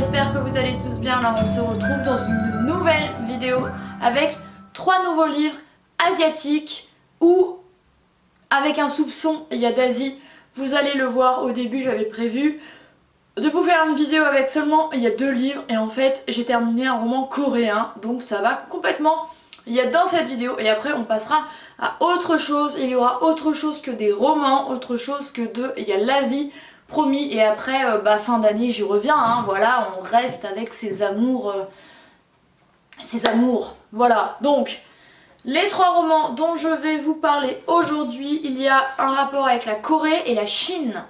j'espère que vous allez tous bien. Alors on se retrouve dans une nouvelle vidéo avec 3 nouveaux livres asiatiques ou avec un soupçon il y a d'Asie. Vous allez le voir, au début j'avais prévu de vous faire une vidéo avec seulement il y a 2 livres et en fait j'ai terminé un roman coréen, donc ça va complètement il y a dans cette vidéo et après on passera à autre chose. Il y aura autre chose que des romans, autre chose que il y a l'Asie, promis, et après fin d'année j'y reviens, hein, voilà, on reste avec ces amours, voilà. Donc les 3 romans dont je vais vous parler aujourd'hui, il y a un rapport avec la Corée et la Chine.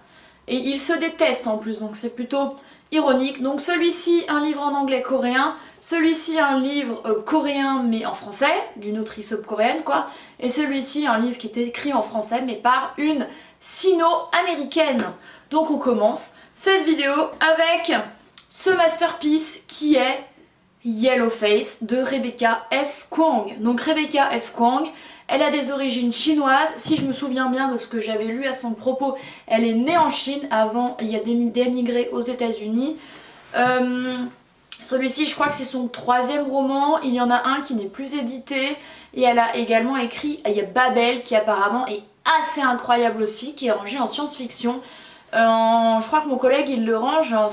Et ils se détestent en plus, donc c'est plutôt ironique. Donc celui-ci, un livre en anglais coréen. Celui-ci, un livre coréen mais en français, d'une autrice coréenne quoi. Et celui-ci, un livre qui est écrit en français mais par une sino-américaine. Donc on commence cette vidéo avec ce masterpiece qui est Yellowface de Rebecca F. Kuang. Donc Rebecca F. Kuang, elle a des origines chinoises. Si je me souviens bien de ce que j'avais lu à son propos, elle est née en Chine. Avant, il y a d'émigrer aux États-Unis. Celui-ci, je crois que c'est son 3e roman. Il y en a un qui n'est plus édité. Et elle a également écrit, il y a Babel qui apparemment est assez incroyable aussi, qui est rangé en science-fiction. Je crois que mon collègue il le range en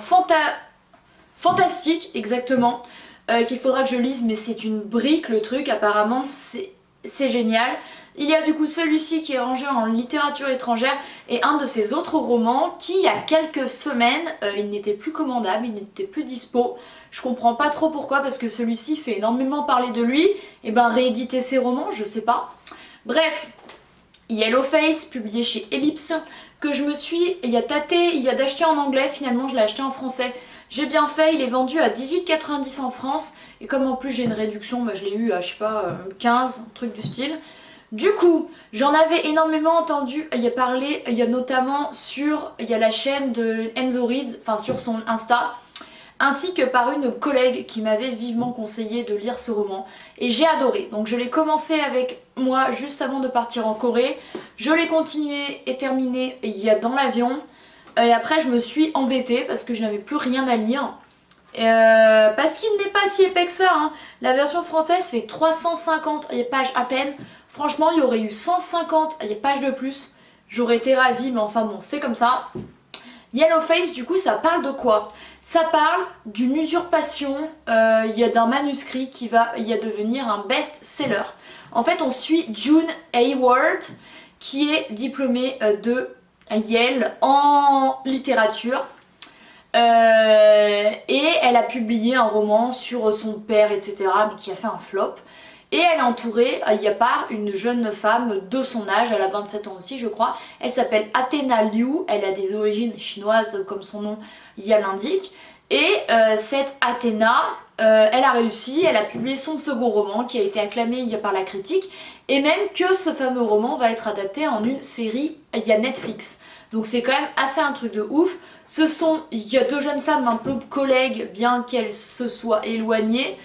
fantastique, exactement. Qu'il faudra que je lise, mais c'est une brique le truc, apparemment c'est génial. Il y a du coup celui-ci qui est rangé en littérature étrangère et un de ses autres romans qui il y a quelques semaines il n'était plus commandable, il n'était plus dispo. Je comprends pas trop pourquoi, parce que celui-ci fait énormément parler de lui. Et ben rééditer ses romans, je sais pas. Bref, Yellowface, publié chez Ellipse, que je me suis tâté, il y a d'acheter en anglais, finalement je l'ai acheté en français. J'ai bien fait, il est vendu à 18,90 en France. Et comme en plus j'ai une réduction, je l'ai eu à je sais pas 15, un truc du style. Du coup, j'en avais énormément entendu parler, il y a notamment sur la chaîne de Enzo Reads, enfin sur son Insta, ainsi que par une collègue qui m'avait vivement conseillé de lire ce roman. Et j'ai adoré. Donc je l'ai commencé avec moi juste avant de partir en Corée. Je l'ai continué et terminé dans l'avion. Et après je me suis embêtée parce que je n'avais plus rien à lire. Parce qu'il n'est pas si épais que ça, hein. La version française fait 350 pages à peine. Franchement il y aurait eu 150 pages de plus. J'aurais été ravie, mais enfin bon, c'est comme ça. Yellowface, du coup, ça parle de quoi? Ça parle d'une usurpation d'un manuscrit qui va devenir un best-seller. En fait, on suit June Hayward, qui est diplômée de Yale en littérature. Et elle a publié un roman sur son père, etc., mais qui a fait un flop. Et elle est entourée, par une jeune femme de son âge, elle a 27 ans aussi je crois. Elle s'appelle Athena Liu, elle a des origines chinoises comme son nom l'indique. Et cette Athena, elle a réussi, elle a publié son second roman qui a été acclamé par la critique. Et même que ce fameux roman va être adapté en une série Netflix. Donc c'est quand même assez un truc de ouf. Il y a 2 jeunes femmes un peu collègues, bien qu'elles se soient éloignées.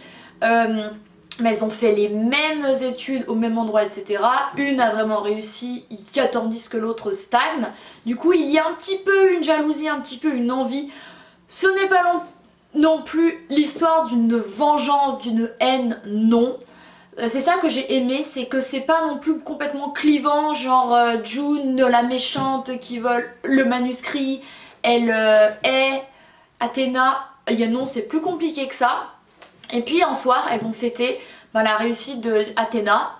Mais elles ont fait les mêmes études au même endroit, etc. Une a vraiment réussi, tandis que l'autre stagne. Du coup, il y a un petit peu une jalousie, un petit peu une envie. Ce n'est pas non plus l'histoire d'une vengeance, d'une haine, non. C'est ça que j'ai aimé, c'est que c'est pas non plus complètement clivant, genre June, la méchante qui vole le manuscrit, elle est Athéna. Non, c'est plus compliqué que ça. Et puis un soir, elles vont fêter la réussite de Athéna.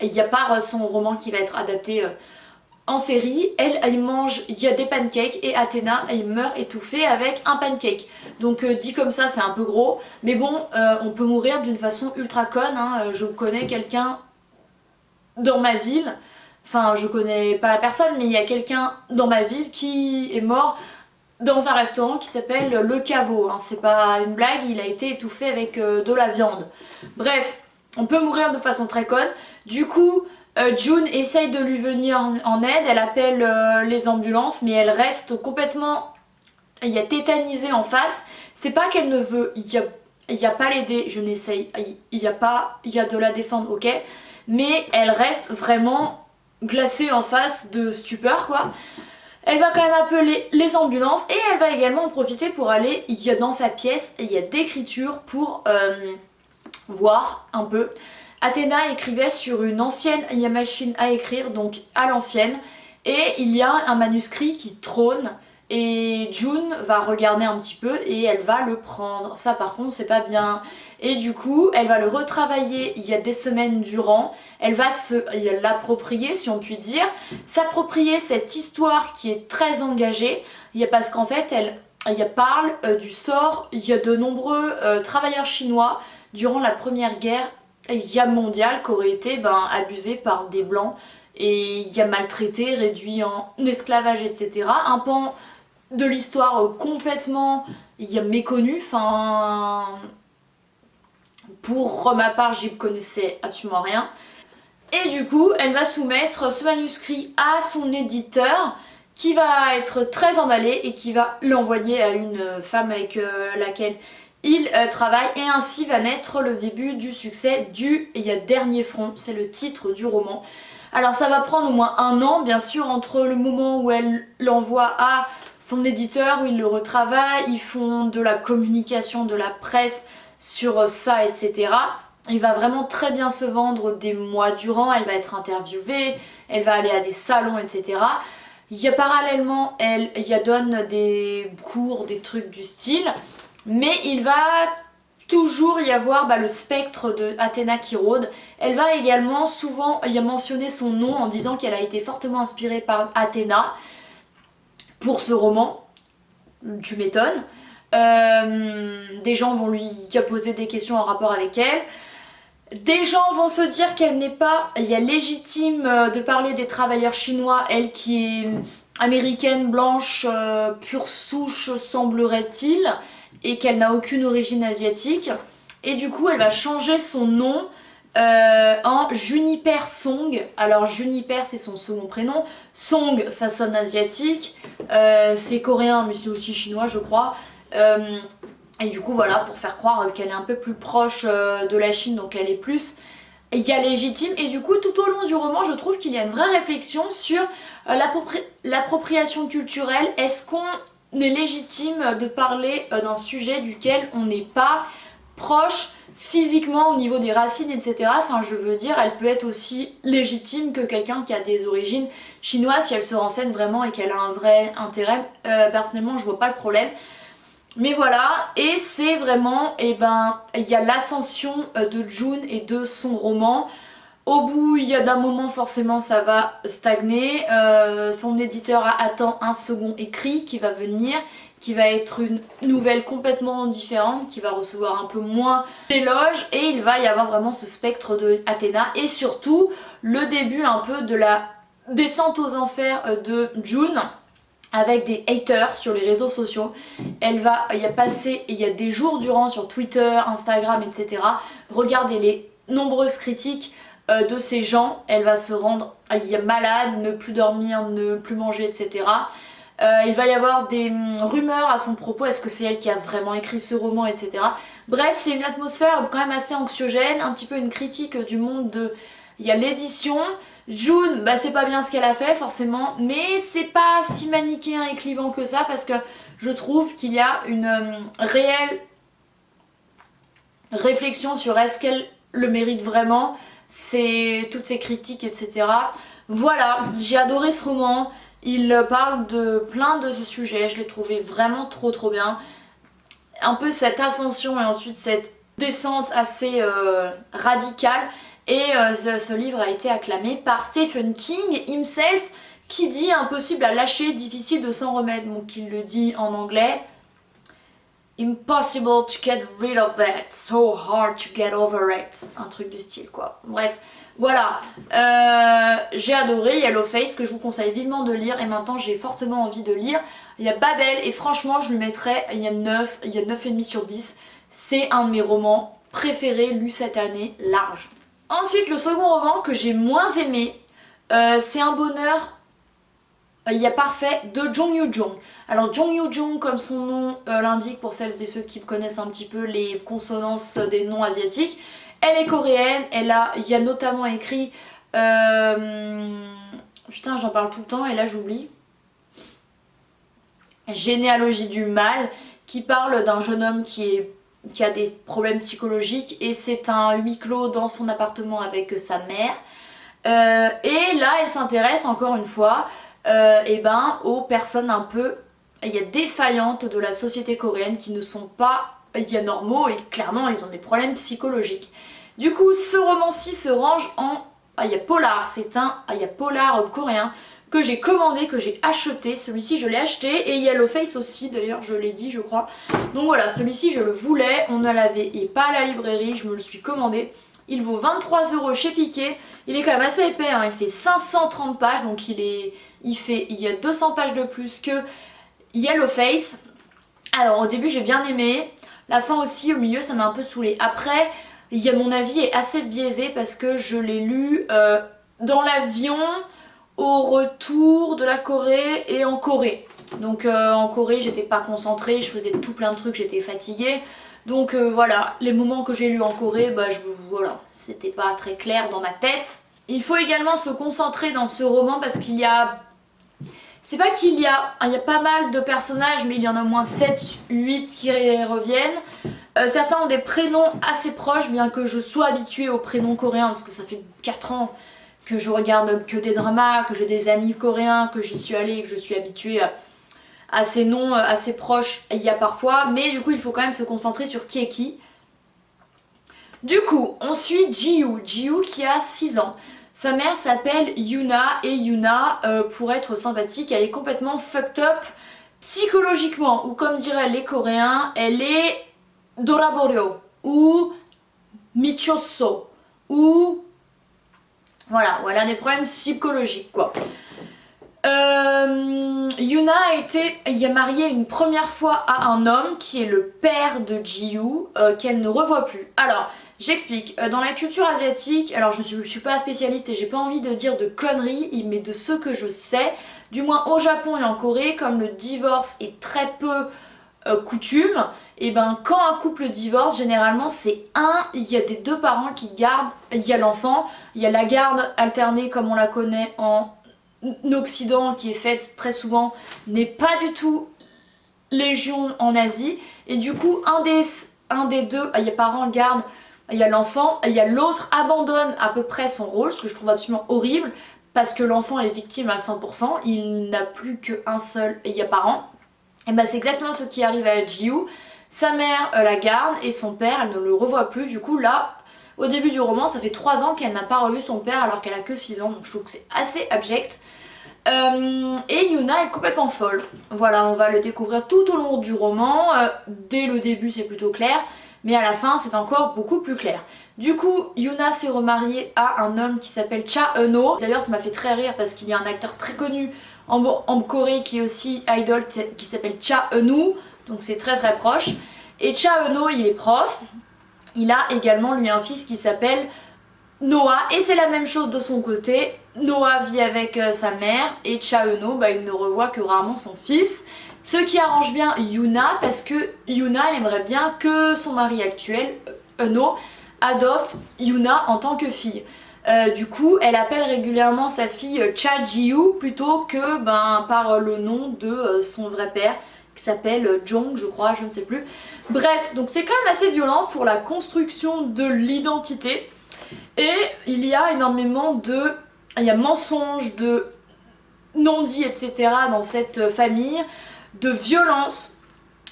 Il y a pas son roman qui va être adapté en série. Elle mange, il y a des pancakes et Athéna, elle meurt étouffée avec un pancake. Donc dit comme ça, c'est un peu gros. Mais bon, on peut mourir d'une façon ultra conne, hein. Je connais quelqu'un dans ma ville. Enfin, je connais pas la personne, mais il y a quelqu'un dans ma ville qui est mort dans un restaurant qui s'appelle Le Caveau, hein. C'est pas une blague, il a été étouffé avec de la viande. Bref, on peut mourir de façon très conne. Du coup, June essaye de lui venir en aide, elle appelle les ambulances, mais elle reste complètement tétanisée en face. C'est pas qu'elle ne veut, il y a pas l'aider, je n'essaye, il y a de la défendre, ok, mais elle reste vraiment glacée en face de stupeur quoi. Elle va quand même appeler les ambulances et elle va également en profiter pour aller dans sa pièce, il y a d'écriture pour voir un peu. Athéna écrivait sur une ancienne machine à écrire, donc à l'ancienne, et il y a un manuscrit qui trône et June va regarder un petit peu et elle va le prendre. Ça par contre c'est pas bien. Et du coup elle va le retravailler il y a des semaines durant, elle va l'approprier si on peut dire, s'approprier cette histoire qui est très engagée, parce qu'en fait elle parle du sort, il y a de nombreux travailleurs chinois durant la première guerre mondiale qui auraient été abusés par des blancs et maltraités, réduits en esclavage, etc. Un pan de l'histoire complètement méconnu, enfin pour ma part j'y connaissais absolument rien. Et du coup elle va soumettre ce manuscrit à son éditeur qui va être très emballé et qui va l'envoyer à une femme avec laquelle il travaille, et ainsi va naître le début du succès du Dernier Front, c'est le titre du roman. Alors ça va prendre au moins 1 an bien sûr entre le moment où elle l'envoie à son éditeur, où il le retravaille, ils font de la communication, de la presse sur ça, etc. Il va vraiment très bien se vendre des mois durant, elle va être interviewée, elle va aller à des salons, etc. Parallèlement, elle donne des cours, des trucs du style, mais il va toujours y avoir le spectre de Athéna qui rôde. Elle va également souvent mentionner son nom en disant qu'elle a été fortement inspirée par Athéna pour ce roman. Tu m'étonnes. Des gens vont lui poser des questions en rapport avec elle. Des gens vont se dire qu'elle n'est pas légitime de parler des travailleurs chinois, elle qui est américaine, blanche, pure souche semblerait-il, et qu'elle n'a aucune origine asiatique. Et du coup elle va changer son nom en Juniper Song. Alors Juniper c'est son second prénom, Song ça sonne asiatique, c'est coréen mais c'est aussi chinois je crois. Et du coup voilà, pour faire croire qu'elle est un peu plus proche de la Chine, donc elle est plus légitime. Et du coup tout au long du roman je trouve qu'il y a une vraie réflexion sur l'appropriation culturelle. Est-ce qu'on est légitime de parler d'un sujet duquel on n'est pas proche physiquement au niveau des racines, etc. Enfin je veux dire, elle peut être aussi légitime que quelqu'un qui a des origines chinoises si elle se renseigne vraiment et qu'elle a un vrai intérêt. Personnellement je vois pas le problème. Mais voilà, et c'est vraiment, il y a l'ascension de June et de son roman. Au bout d'un moment forcément ça va stagner, son éditeur attend un second écrit qui va venir, qui va être une nouvelle complètement différente, qui va recevoir un peu moins d'éloges, et il va y avoir vraiment ce spectre de Athéna, et surtout le début un peu de la descente aux enfers de June, avec des haters sur les réseaux sociaux. Elle va passer des jours durant sur Twitter, Instagram, etc. Regarder les nombreuses critiques de ces gens. Elle va se rendre malade, ne plus dormir, ne plus manger, etc. Il va y avoir des rumeurs à son propos, est-ce que c'est elle qui a vraiment écrit ce roman, etc. Bref, c'est une atmosphère quand même assez anxiogène, un petit peu une critique du monde de l'édition. June, c'est pas bien ce qu'elle a fait forcément, mais c'est pas si manichéen et clivant que ça, parce que je trouve qu'il y a une réelle réflexion sur est-ce qu'elle le mérite vraiment, c'est toutes ces critiques, etc. Voilà, j'ai adoré ce roman, il parle de plein de sujets, je l'ai trouvé vraiment trop bien. Un peu cette ascension et ensuite cette descente assez radicale. Et ce livre a été acclamé par Stephen King himself, qui dit impossible à lâcher, difficile de s'en remettre. Donc il le dit en anglais. Impossible to get rid of it, so hard to get over it. Un truc du style quoi. Bref, voilà. J'ai adoré Yellowface, que je vous conseille vivement de lire, et maintenant j'ai fortement envie de lire. Il y a Babel, et franchement je lui mettrais, il y a 9,5 sur 10. C'est un de mes romans préférés lus cette année, large. Ensuite, le second roman que j'ai moins aimé, c'est Un bonheur parfait de Jung Yoo-jung. Alors Jung Yoo-jung, comme son nom l'indique pour celles et ceux qui connaissent un petit peu les consonances des noms asiatiques, elle est coréenne, il y a notamment écrit... putain, j'en parle tout le temps et là j'oublie. généalogie du mal qui parle d'un jeune homme qui a des problèmes psychologiques et c'est un huis clos dans son appartement avec sa mère. Et là elle s'intéresse encore une fois aux personnes un peu défaillantes de la société coréenne qui ne sont pas normaux et clairement ils ont des problèmes psychologiques. Du coup ce roman-ci se range en polar, c'est un polar coréen que j'ai commandé, que j'ai acheté. Celui-ci je l'ai acheté et Yellowface aussi d'ailleurs, je l'ai dit je crois. Donc voilà, celui-ci je le voulais, on ne l'avait pas à la librairie, je me le suis commandé. Il vaut 23 € chez Piqué. Il est quand même assez épais, hein. Il fait 530 pages, donc il y a 200 pages de plus que Yellowface. Alors au début j'ai bien aimé, la fin aussi, au milieu ça m'a un peu saoulée. Après, mon avis est assez biaisé parce que je l'ai lu dans l'avion, au retour de la Corée et en Corée. Donc en Corée j'étais pas concentrée, je faisais tout plein de trucs, j'étais fatiguée. Donc voilà, les moments que j'ai lus en Corée, voilà, c'était pas très clair dans ma tête. Il faut également se concentrer dans ce roman parce qu'il y a... C'est pas qu'il y a... Il y a pas mal de personnages, mais il y en a au moins 7, 8 qui reviennent. Certains ont des prénoms assez proches, bien que je sois habituée aux prénoms coréens, parce que ça fait 4 ans que je regarde que des dramas, que j'ai des amis coréens, que j'y suis allée, que je suis habituée à ces noms assez proches, il y a parfois, mais du coup il faut quand même se concentrer sur qui est qui. Du coup, on suit Ji-Woo qui a 6 ans. Sa mère s'appelle Yuna et Yuna, pour être sympathique, elle est complètement fucked up psychologiquement, ou comme diraient les Coréens, elle est Doraboryo, ou Michoso, ou... Voilà, elle a des problèmes psychologiques quoi. Yuna a marié une première fois à un homme qui est le père de Ji-Woo, qu'elle ne revoit plus. Alors, j'explique. Dans la culture asiatique, alors je suis pas spécialiste et j'ai pas envie de dire de conneries, mais de ce que je sais, du moins au Japon et en Corée, comme le divorce est très peu coutume, et quand un couple divorce, généralement il y a des deux parents qui gardent, il y a l'enfant, il y a la garde alternée comme on la connaît en Occident qui est faite très souvent, n'est pas du tout légion en Asie, et du coup un des deux, il y a parent garde, il y a l'enfant, il y a l'autre abandonne à peu près son rôle, ce que je trouve absolument horrible parce que l'enfant est victime à 100%, il n'a plus qu'un seul et il y a parent. Et c'est exactement ce qui arrive à Ji-Woo. Sa mère la garde et son père elle ne le revoit plus. Du coup là, au début du roman, ça fait 3 ans qu'elle n'a pas revu son père alors qu'elle a que 6 ans, donc je trouve que c'est assez abject. Et Yuna est complètement folle. Voilà, on va le découvrir tout au long du roman. Dès le début c'est plutôt clair, mais à la fin c'est encore beaucoup plus clair. Du coup, Yuna s'est remariée à un homme qui s'appelle Cha Eun-ho. D'ailleurs ça m'a fait très rire parce qu'il y a un acteur très connu en Corée qui est aussi idol qui s'appelle Cha Eun-woo, donc c'est très très proche. Et Cha Eun-ho il est prof, il a également lui un fils qui s'appelle Noah, et c'est la même chose de son côté. Noah vit avec sa mère et Cha Eun-ho il ne revoit que rarement son fils, ce qui arrange bien Yuna parce que Yuna elle aimerait bien que son mari actuel Eun-ho adopte Yuna en tant que fille. Du coup elle appelle régulièrement sa fille Cha Ji-woo plutôt que par le nom de son vrai père qui s'appelle Jong je crois, je ne sais plus. Bref, donc c'est quand même assez violent pour la construction de l'identité. Et il y a énormément de... Il y a mensonges, de non-dits, etc. dans cette famille, de violence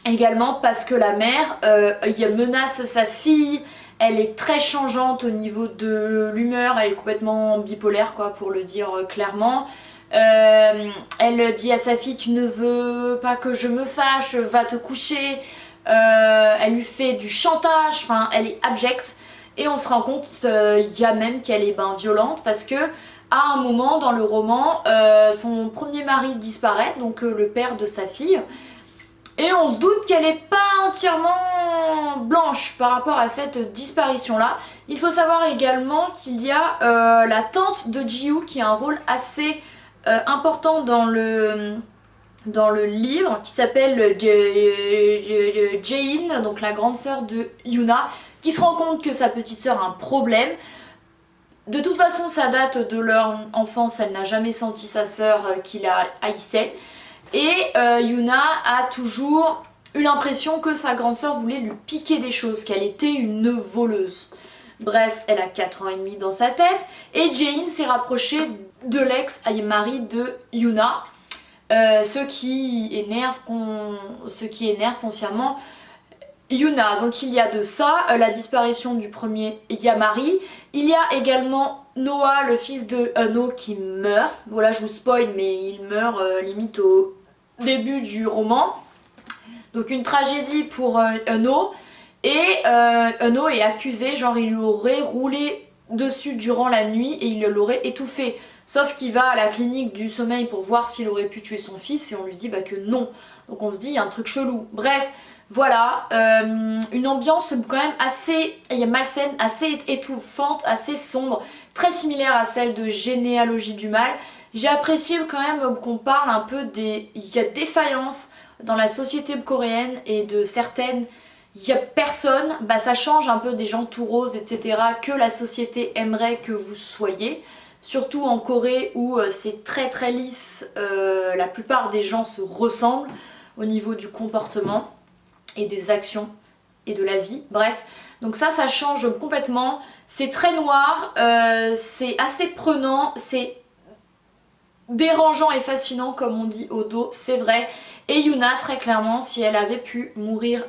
également parce que la mère menace sa fille, elle est très changeante au niveau de l'humeur, elle est complètement bipolaire quoi pour le dire clairement. Elle dit à sa fille tu ne veux pas que je me fâche, va te coucher. Elle lui fait du chantage, enfin elle est abjecte. Et on se rend compte, il y a même qu'elle est violente parce que à un moment dans le roman, son premier mari disparaît, donc le père de sa fille. Et on se doute qu'elle n'est pas entièrement blanche par rapport à cette disparition-là. Il faut savoir également qu'il y a la tante de Ji-Woo qui a un rôle assez important dans le livre, qui s'appelle Jae-in, donc la grande sœur de Yuna, qui se rend compte que sa petite sœur a un problème. De toute façon ça date de leur enfance, elle n'a jamais senti sa sœur qui la haïssait. Et Yuna a toujours eu l'impression que sa grande sœur voulait lui piquer des choses, qu'elle était une voleuse. Bref, elle a 4 ans et demi dans sa tête. Et Jae-in s'est rapproché de l'ex-mari de Yuna. Ce qui énerve foncièrement Yuna. Donc il y a de ça, la disparition du premier Yamari. Il y a également Noah, le fils de Uno, qui meurt. Voilà, je vous spoil, mais il meurt limite au début du roman. Donc une tragédie pour Uno. Et Uno est accusé, genre il lui aurait roulé dessus durant la nuit et il l'aurait étouffé. Sauf qu'il va à la clinique du sommeil pour voir s'il aurait pu tuer son fils et on lui dit bah, que non. Donc on se dit il y a un truc chelou. Bref, voilà, une ambiance quand même assez malsaine, assez étouffante, assez sombre, très similaire à celle de Généalogie du mal. J'ai apprécié quand même qu'on parle un peu il y a défaillance dans la société coréenne et de certaines... Il n'y a personne, bah ça change un peu des gens tout roses, etc. que la société aimerait que vous soyez. Surtout en Corée où c'est très très lisse, la plupart des gens se ressemblent au niveau du comportement et des actions et de la vie. Bref, donc ça change complètement. C'est très noir, c'est assez prenant, c'est dérangeant et fascinant comme on dit au dos, c'est vrai. Et Yuna, très clairement, si elle avait pu mourir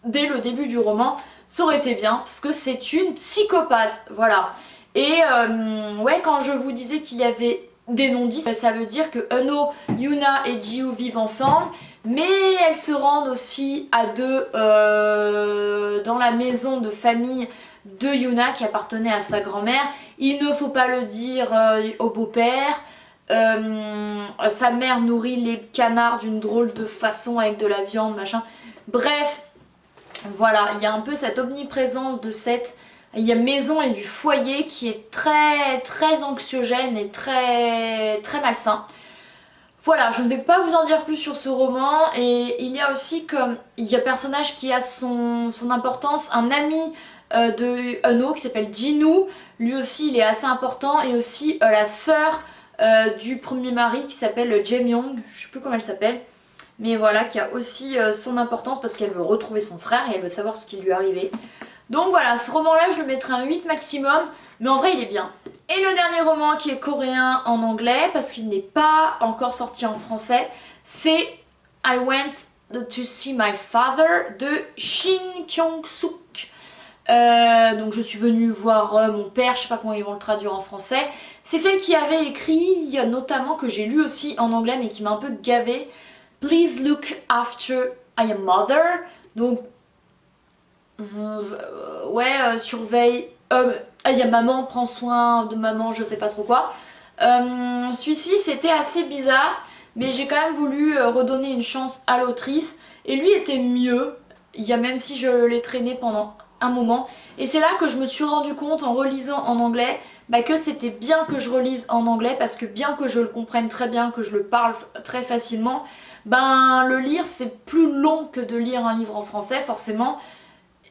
dès le début du roman, ça aurait été bien parce que c'est une psychopathe, voilà. Et ouais, quand je vous disais qu'il y avait des non-dits, ça veut dire que Uno, Yuna et Jiwoo vivent ensemble, mais elles se rendent aussi à deux dans la maison de famille de Yuna qui appartenait à sa grand-mère. Il ne faut pas le dire au beau-père. Sa mère nourrit les canards d'une drôle de façon avec de la viande, machin. Bref, voilà, il y a un peu cette omniprésence de cette maison et du foyer qui est très très anxiogène et très très malsain. Voilà, je ne vais pas vous en dire plus sur ce roman. Et il y a aussi comme il y a un personnage qui a son importance, un ami de Uno qui s'appelle Jinu. Lui aussi il est assez important. Et aussi la sœur du premier mari qui s'appelle Jae-myung, je sais plus comment elle s'appelle. Mais voilà, qui a aussi son importance parce qu'elle veut retrouver son frère et elle veut savoir ce qui lui est arrivé. Donc voilà, ce roman-là, je le mettrai un 8 maximum, mais en vrai, il est bien. Et le dernier roman qui est coréen en anglais, parce qu'il n'est pas encore sorti en français, c'est I Went to See My Father de Shin Kyung-suk. Donc je suis venue voir mon père, je sais pas comment ils vont le traduire en français. C'est celle qui avait écrit, notamment que j'ai lu aussi en anglais, mais qui m'a un peu gavée. Please look after I am mother. Donc, ouais, surveille. Il y a maman, prends soin de maman, je sais pas trop quoi. Celui-ci, c'était assez bizarre, mais j'ai quand même voulu redonner une chance à l'autrice. Et lui était mieux, même si je l'ai traîné pendant un moment. Et c'est là que je me suis rendu compte en relisant en anglais que c'était bien que je relise en anglais parce que bien que je le comprenne très bien, que je le parle très facilement, le lire c'est plus long que de lire un livre en français forcément.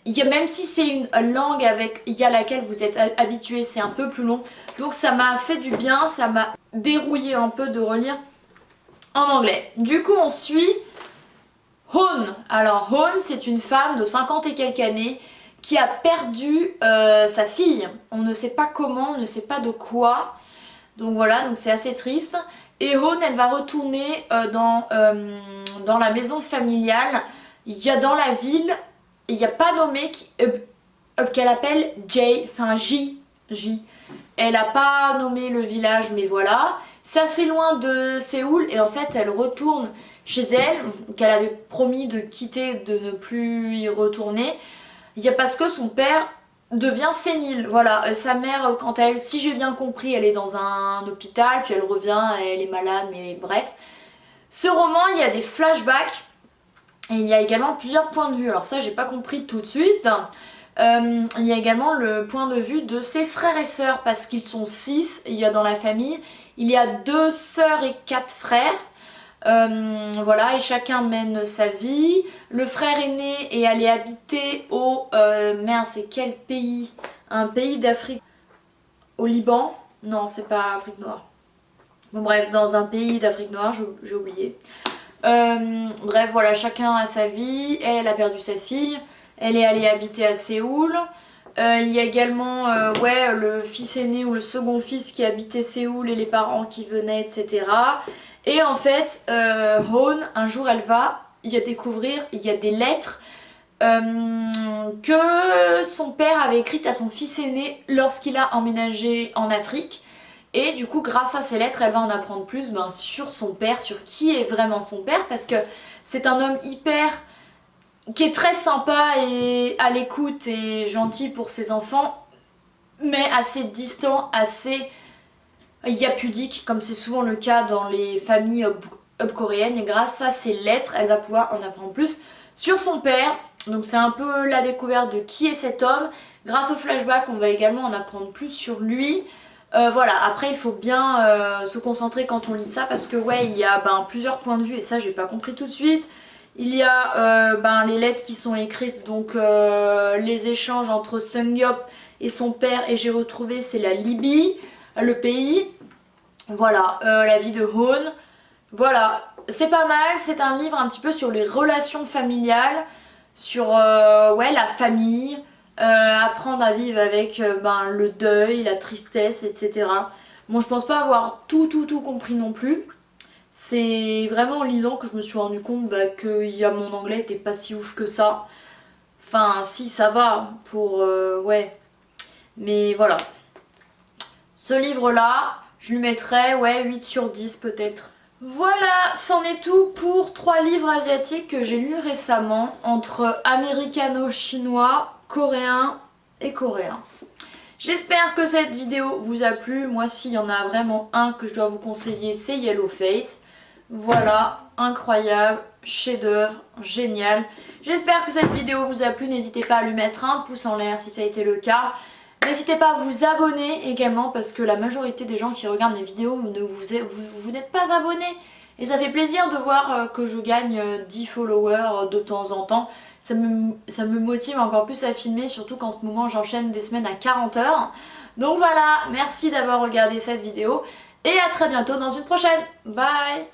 Même si c'est une langue avec laquelle vous êtes habitué, c'est un peu plus long. Donc ça m'a fait du bien, ça m'a dérouillé un peu de relire en anglais. Du coup on suit Hoon. Alors Hoon, c'est une femme de 50 et quelques années qui a perdu sa fille. On ne sait pas comment, on ne sait pas de quoi. Donc voilà, donc c'est assez triste. Et Hoon, elle va retourner dans la maison familiale. Il y a dans la ville, il n'y a pas nommé qu'elle appelle J. Elle n'a pas nommé le village, mais voilà. C'est assez loin de Séoul et en fait elle retourne chez elle, qu'elle avait promis de quitter, de ne plus y retourner. Parce que son père devient sénile, voilà. Sa mère, quant à elle, si j'ai bien compris, elle est dans un hôpital, puis elle revient, elle est malade, mais bref. Ce roman, il y a des flashbacks, et il y a également plusieurs points de vue. Alors ça, j'ai pas compris tout de suite. Il y a également le point de vue de ses frères et sœurs, parce qu'ils sont 6, il y a dans la famille, il y a 2 sœurs et 4 frères. Voilà, et chacun mène sa vie. Le frère aîné est allé habiter au... merde, c'est quel pays? Un pays d'Afrique... Au Liban? Non, c'est pas Afrique noire. Bon bref, dans un pays d'Afrique noire, j'ai oublié. Bref, voilà, chacun a sa vie. Elle a perdu sa fille. Elle est allée habiter à Séoul. Il y a également ouais, le fils aîné ou le second fils qui habitait Séoul et les parents qui venaient, etc. Et en fait, Hoon, un jour, elle va y a découvrir, il y a des lettres que son père avait écrites à son fils aîné lorsqu'il a emménagé en Afrique. Et du coup, grâce à ces lettres, elle va en apprendre plus sur son père, sur qui est vraiment son père, parce que c'est un homme qui est très sympa et à l'écoute et gentil pour ses enfants, mais assez distant, assez yapudique, comme c'est souvent le cas dans les familles coréennes. Et grâce à ces lettres, elle va pouvoir en apprendre plus sur son père. Donc c'est un peu la découverte de qui est cet homme. Grâce au flashback, on va également en apprendre plus sur lui. Voilà, après il faut bien se concentrer quand on lit ça parce que ouais, il y a plusieurs points de vue et ça j'ai pas compris tout de suite. Il y a les lettres qui sont écrites, donc les échanges entre Sungyup et son père, et j'ai retrouvé, c'est la Libye, le pays. Voilà, la vie de Hoon. Voilà, c'est pas mal, c'est un livre un petit peu sur les relations familiales, sur ouais, la famille, apprendre à vivre avec le deuil, la tristesse, etc. Bon, je pense pas avoir tout compris non plus. C'est vraiment en lisant que je me suis rendu compte que mon anglais était pas si ouf que ça. Enfin, si, ça va pour... ouais. Mais voilà. Ce livre-là, je lui mettrais, ouais, 8 sur 10 peut-être. Voilà, c'en est tout pour 3 livres asiatiques que j'ai lus récemment, entre américano-chinois, coréen et coréen. J'espère que cette vidéo vous a plu. Moi, s'il y en a vraiment un que je dois vous conseiller, c'est Yellowface. Voilà, incroyable, chef-d'œuvre, génial. J'espère que cette vidéo vous a plu. N'hésitez pas à lui mettre un pouce en l'air si ça a été le cas. N'hésitez pas à vous abonner également parce que la majorité des gens qui regardent mes vidéos, vous n'êtes pas abonnés. Et ça fait plaisir de voir que je gagne 10 followers de temps en temps. Ça me motive encore plus à filmer, surtout qu'en ce moment j'enchaîne des semaines à 40 heures. Donc voilà, merci d'avoir regardé cette vidéo et à très bientôt dans une prochaine. Bye!